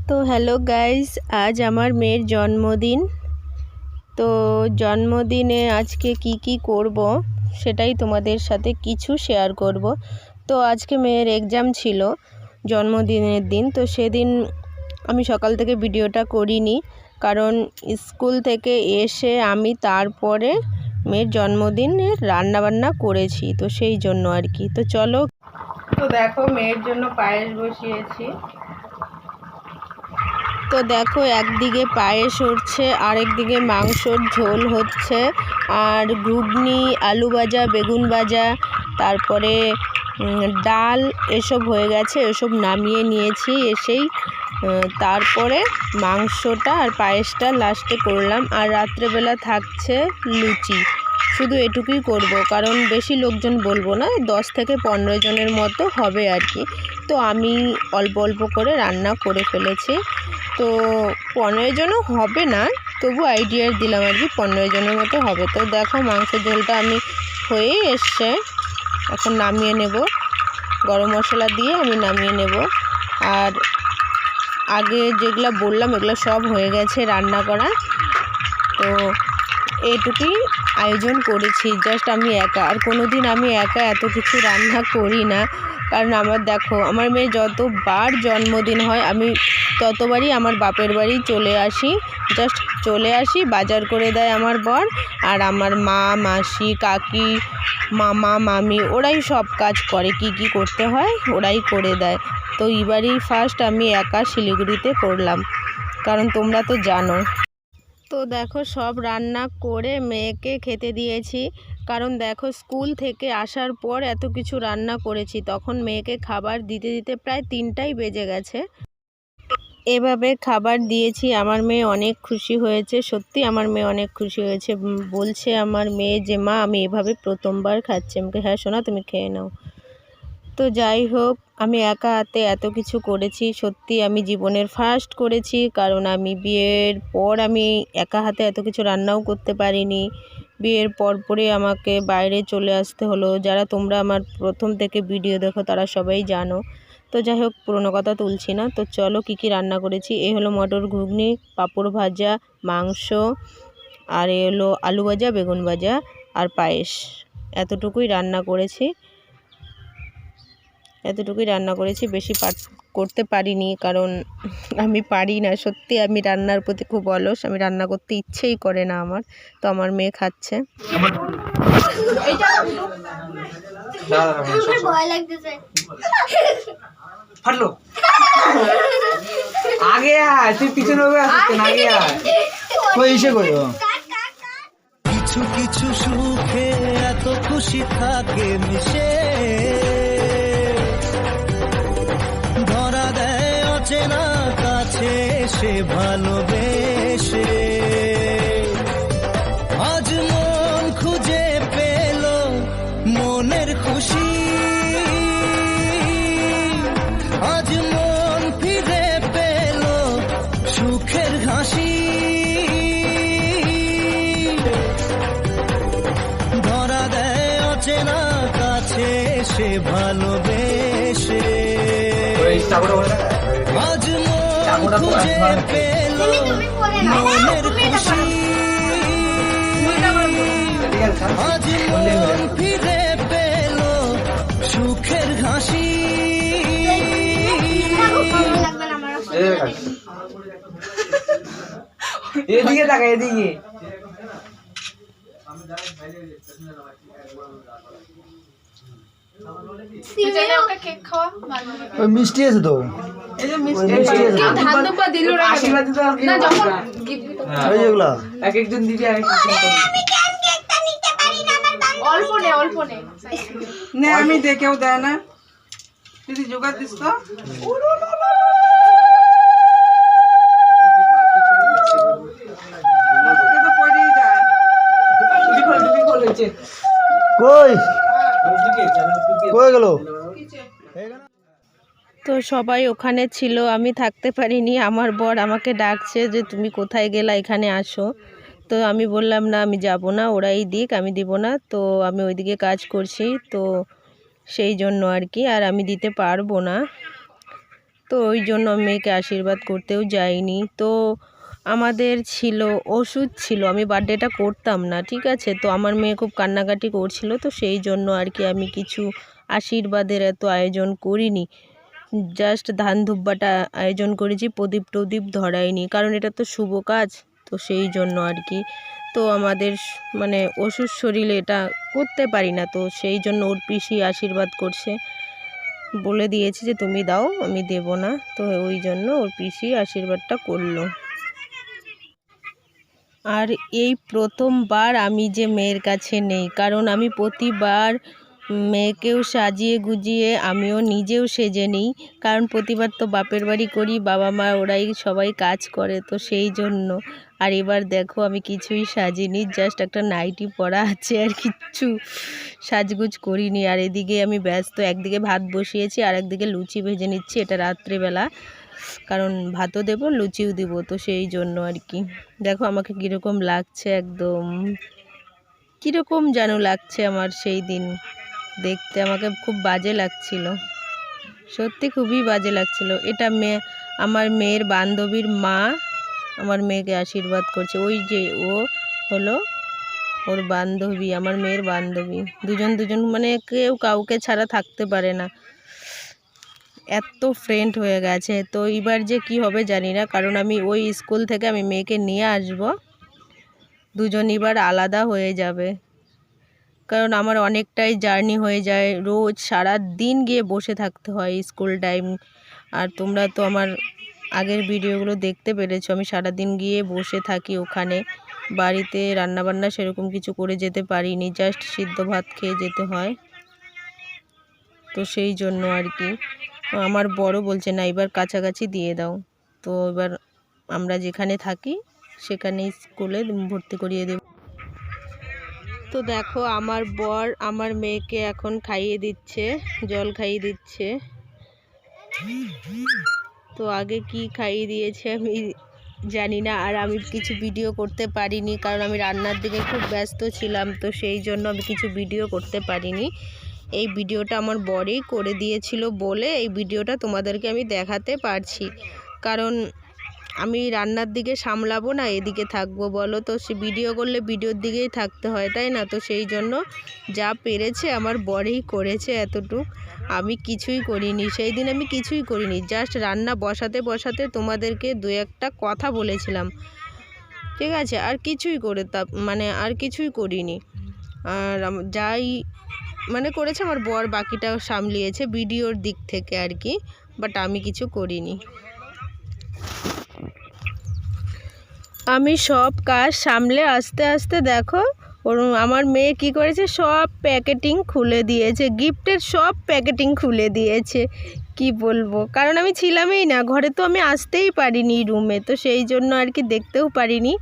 তো hello guys, আজ আমার মেয়ের জন্মদিন। তো জন্মদিনে আজকে কি করব সেটাই তোমাদের সাথে কিছু শেয়ার করব। তো আজকে মেয়ের এক্সাম ছিল জন্মদিনের দিন, তো সেদিন আমি সকাল থেকে ভিডিওটা করিনি, কারণ স্কুল থেকে এসে আমি তারপরে মেয়ের জন্মদিনের রান্নাবান্না করেছি, তো সেই জন্য আর কি। তো চলো, তো দেখো মেয়ের জন্য পায়েস বসিয়েছি। তো দেখো একদিকে পায়েস হচ্ছে, আরেকদিকে মাংসর ঝোল হচ্ছে, আর ঘুগনি, আলু ভাজা, বেগুন ভাজা, তারপরে ডাল এসব হয়ে গেছে। এসব নামিয়ে নিয়েছি এসেই, তারপরে মাংসটা আর পায়েসটা লাস্টে করলাম। আর রাত্রেবেলা থাকছে লুচি। শুধু এটুকুই করব, কারণ বেশি লোকজন বলবো না, 10 থেকে 15 জনের মতো হবে আর কি। তো আমি অল্প অল্প করে রান্না করে ফেলেছি। তো 15 জনও হবে না, তবু আইডিয়া দিলাম আর কি, 15 জনের মতো হবে। তো দেখো মাংসের ঝোলটা আমি হয়েই এসছে, এখন নামিয়ে নেব। গরম মশলা দিয়ে আমি নামিয়ে নেব। আর আগে যেগুলো বললাম এগুলো সব হয়ে গেছে রান্না করা। তো এইটুকুই আয়োজন করেছি, জাস্ট আমি একা। আর কোনো দিন আমি একা এত কিছু রান্না করি না, কারণ আমার দেখো আমার মেয়ে যতবার জন্মদিন হয় আমি ততবারই আমার বাপের বাড়ি চলে আসি। জাস্ট চলে আসি, বাজার করে দেয় আমার বর, আর আমার মা, মাসি, কাকি, মামা, মামি ওরাই সব কাজ করে, কি করতে হয় ওরাই করে দেয়। তো এবারই ফার্স্ট আমি একা শিলিগুড়িতে করলাম, কারণ তোমরা তো জানো। তো দেখো সব রান্না করে মেয়েকে খেতে দিয়েছি, কারণ দেখো স্কুল থেকে আসার পর এত কিছু রান্না করেছি, তখন মেয়েকে খাবার দিতে দিতে প্রায় 3টাই বেজে গেছে। এভাবে খাবার দিয়েছি, আমার মেয়ে অনেক খুশি হয়েছে। সত্যি আমার মেয়ে অনেক খুশি হয়েছে। বলছে আমার মেয়ে যে মা আমি এভাবে প্রথমবার খাচ্ছি। আমাকে হ্যাঁ সোনা তুমি খেয়ে নাও। তো যাই হোক, আমি একা হাতে এত কিছু করেছি, সত্যি আমি জীবনের ফার্স্ট করেছি, কারণ আমি বিয়ের পর আমি একা হাতে এত কিছু রান্নাও করতে পারিনি। বিয়ের পরে আমাকে বাইরে চলে আসতে হলো। যারা তোমরা আমার প্রথম থেকে ভিডিও দেখো তারা সবাই জানো। তো যাই হোক, পুরোনো কথা তুলছি না। তো চলো কি রান্না করেছি। এই হলো মটর ঘুগনি, পাঁপড় ভাজা, মাংস, আর এই হলো আলু ভাজা, বেগুন ভাজা আর পায়েস। এতটুকুই রান্না করেছি, বেশি করতে পারিনি, কারণ আমি পারি না। সত্যি আমি রান্নার প্রতি খুব অলস, আমি রান্না করতে ইচ্ছেই করে না আমার। তো আমার মেয়ে খাচ্ছে। কিছু কিছু সুখে এত খুশি থাকে মিশে, ধরা দেয় অচেনা কাছে সে ভালোবেসে। আজ মন খুঁজে পেল মনের খুশি, আজ মন ফিরে পেল সুখের হাসি। ধরা দেয় অচেনা কাছে সে ভালোবেসে। আজ মন খুঁজে পেল মনের খুশি, আজ মন ফিরে পেল সুখের হাসি। এদিকে তাকা, এদিকে মিষ্টি আছে তো, একজন দিদি আমি দেখেও দেয় না। দিদি জোগাড় দিস তো। তো সবাই ওখানে ছিল, আমি থাকতে পারিনি। আমার বর আমাকে ডাকছে যে তুমি কোথায় গেলা, এখানে আসো। তো আমি বললাম না আমি যাব না, ওরাই দিক, আমি দিব না। তো আমি ওইদিকে কাজ করছি, তো সেই জন্য আর কি, আর আমি দিতে পারবো না। তো ওই জন্য মেয়েকে আশীর্বাদ করতেও যাইনি। তো আমাদের ছিল ওষুধ ছিল, আমি বার্থডেটা করতাম না, ঠিক আছে। তো আমার মেয়ে খুব কান্নাকাটি করছিল, তো সেই জন্য আর কি আমি কিছু আশীর্বাদের এত আয়োজন করিনি। জাস্ট ধান ধূপবাটা আয়োজন করেছি, প্রদীপ টদীপ ধরাইনি, কারণ এটা তো শুভ কাজ, তো সেই জন্য আর কি। তো আমাদের মানে অসুস্থ শরীরে এটা করতে পারি না, তো সেই জন্য ওর পিসি আশীর্বাদ করছে, বলে দিয়েছে যে তুমি দাও, আমি দেব না, তো ওই জন্য ওর পিসি আশীর্বাদটা করলো। আর এই প্রথমবার আমি যে মেয়ের কাছে নেই, কারণ আমি প্রতিবার মেয়েকেও সাজিয়ে গুজিয়ে আমিও নিজেও সেজে নিই, কারণ প্রতিবার তো বাপের বাড়ি করি, বাবা মা ওরাই সবাই কাজ করে, তো সেই জন্য। আর এবার দেখো আমি কিছুই সাজিনি, জাস্ট একটা নাইটি পরা আছে, আর কিচ্ছু সাজগুজ করিনি। আর এদিকে আমি ব্যস্ত, একদিকে ভাত বসিয়েছি আর একদিকে লুচি ভেজে নিচ্ছি, এটা রাত্রেবেলা, কারণ ভাতও দেবো লুচিও দিব, তো সেই জন্য আর কি। দেখো আমাকে কীরকম লাগছে, একদম কীরকম যেন লাগছে আমার, সেই দিন দেখতে আমাকে খুব বাজে লাগছিল, সত্যি খুবই বাজে লাগছিল। এটা আমার মেয়ের বান্ধবীর মা আমার মেয়েকে আশীর্বাদ করছে, ওই যে ও হলো ওর বান্ধবী, আমার মেয়ের বান্ধবী, দুজন মানে কেউ কাউকে ছাড়া থাকতে পারে না, এত ফ্রেন্ড হয়ে গেছে। তো এবার যে কি হবে জানি না, কারণ আমি ওই স্কুল থেকে আমি মেয়েকে নিয়ে আসব, দুজন এবার আলাদা হয়ে যাবে, কারণ আমার অনেকটাই জার্নি হয়ে যায়, রোজ সারা দিন গিয়ে বসে থাকতে হয় স্কুল টাইম। আর তোমরা তো আমার আগের ভিডিওগুলো দেখতে পেরেছো, আমি সারা দিন গিয়ে বসে থাকি ওখানে, বাড়িতে রান্নাবান্না সেরকম কিছু করে যেতে পারিনি, জাস্ট সিদ্ধ ভাত খেয়ে যেতে হয়, তো সেই জন্য আর কি। আমার বড় বলছে না এবার কাছাকাছি দিয়ে দাও, তো এবার আমরা যেখানে থাকি সেখানে স্কুলে ভর্তি করিয়ে দেব। তো দেখো আমার বর আমার মেয়েকে এখন খাইয়ে দিচ্ছে, জল খাইয়ে দিচ্ছে। তো আগে কি খাইয়ে দিয়েছে আমি জানি না, আর আমি কিছু ভিডিও করতে পারিনি, কারণ আমি রান্নার দিকে খুব ব্যস্ত ছিলাম, তো সেই জন্য আমি কিছু ভিডিও করতে পারিনি। এই ভিডিওটা আমার বরেই করে দিয়েছিল বলে এই ভিডিওটা তোমাদেরকে আমি দেখাতে পারছি, কারণ আমি রান্নার দিকে সামলাবো না এদিকে থাকবো বলো, তো সে ভিডিও করলে ভিডিওর দিকেই থাকতে হয়, তাই না। তো সেই জন্য যা পেরেছে আমার বরেই করেছে, এতটুক আমি কিছুই করিনি, সেই দিন আমি কিছুই করিনি, জাস্ট রান্না বসাতে বসাতে তোমাদেরকে দু একটা কথা বলেছিলাম, ঠিক আছে, আর কিছুই মানে আর কিছুই করিনি। আর যাই মানে করেছে আমার বর বাকিটা সামলিয়েছে ভিডিওর দিক থেকে আর কি, বাট আমি কিছু করিনি। আমি সব কাজ সামলে আস্তে আস্তে দেখো আমার মেয়ে কি করেছে, সব প্যাকেটিং খুলে দিয়েছে, গিফটের সব প্যাকেটিং খুলে দিয়েছে, কি বলবো, কারণ আমি ছিলামই না ঘরে, তো আমি আসতেই পারিনি রুমে, তো সেই জন্য আর কি দেখতেও পারিনি,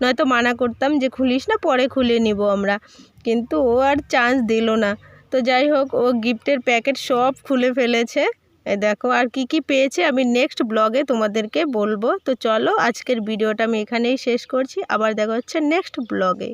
নয়তো মানা করতাম যে খুলিস না, পরে খুলে নিব আমরা, কিন্তু ও আর চান্স দিল না। তো যাই হোক, ও গিফটের প্যাকেট সব খুলে ফেলেছে, দেখো। আর কি কি পেয়েছে আমি নেক্সট ব্লগে তোমাদেরকে বলবো। তো চলো আজকের ভিডিওটা আমি এখানেই শেষ করছি, আবার দেখা হচ্ছে নেক্সট ব্লগে।